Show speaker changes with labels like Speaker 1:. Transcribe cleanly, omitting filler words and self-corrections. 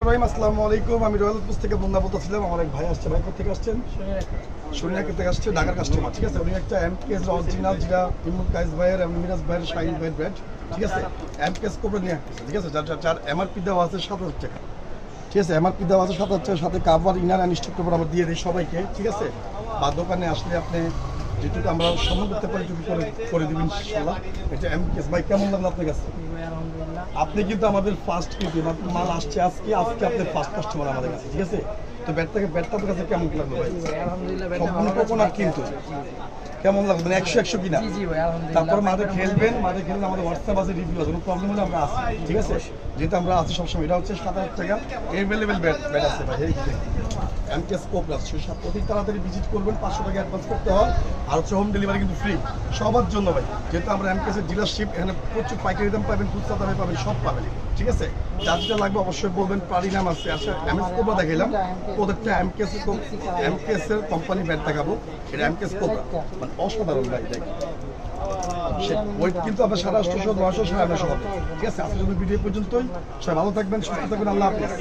Speaker 1: আসসালামু আলাইকুম। আমি রয়্যাল পোস্ট থেকে বন্ধা বলতেছিলাম। আমার এক ভাই আসছে। ভাই কোথেকে আসছেন? শনিয়াকে থেকে আসছে, ঢাকার কাস্টমার। ঠিক আছে, উনি একটা এমকেএস অরিজিনাল, যেটা ইমুল কাইস ভাইয়ের এবং মিরাজ ভাইয়ের, শাহিন ভাইয়ের ব্র্যান্ড। ঠিক আছে, এমকেএস কোবরা নিয়ে আসছে। ঠিক আছে, যার এমআরপি দেওয়া আছে 7,000 টাকা। ঠিক আছে, এমআরপি দেওয়া আছে 7,000 টাকার সাথে cover, inner and stock paper আমরা দিয়ে দিই সবাইকে। ঠিক আছে, বা দোকানে আসলে আপনি যেটুকু আমরা সম্মান করতে পারি এটুকু করে দেবেন ইনশাআল্লাহ। এটা এমকেএস ভাই, কেমন লাগলো আপনার কাছে? আপনি কিন্তু আমাদের ফার্স্ট মাল আসছে আজকে আপনার ফার্স্ট কাস্টমার আমাদের কাছে। ঠিক আছে, তো ব্যাটটা আপনার কাছে কেমন লাগলো ভাই? সম্পূর্ণ কোকোনাট কিন্তু কেমন লাগবে? মানে 100 কিনা? তারপর মাঠে খেললে আমাদের হোয়াটসঅ্যাপ আছে, রিভিউ আছে, কোনো প্রবলেম হলে আমরা আসি। ঠিক আছে, যেহেতু আমরা আছি সবসময়। এটা হচ্ছে 7,000 টাকা এভেলেবেল ব্যাট আছে ভাই। এমকেএস কোপ্লাস অতি তাড়াতাড়ি ভিজিট করবেন। 500 টাকা অ্যাডভান্স করতে হয়, আর হচ্ছে হোম ডেলিভারি কিন্তু ফ্রি সবার জন্য ভাই। যেহেতু আমরা এমকেএসের ডিলারশিপ, এখানে প্রচুর পাইকারি দাম পাবেন, খুচরা দামে পাবেন, সব পাবেন। ঠিক আছে, যার যেটা লাগবে অবশ্যই বলবেন। পারি নাম আছে। আচ্ছা, এমএস কোবরা দেখাইলাম, ওদেরটা এমকেএস এর কোম্পানি ব্যাট দেখাবো। এটা এমকেএস কোবরা, মানে অসাধারণ ভাই। দেখ ওয়েট কিন্তু আপনার 850, 900, 950 হবে। ঠিক আছে, আজকের জন্য ভিডিও পর্যন্তই। সবাই ভালো থাকবেন, সুস্থ থাকবেন। আল্লাহ হাফেজ।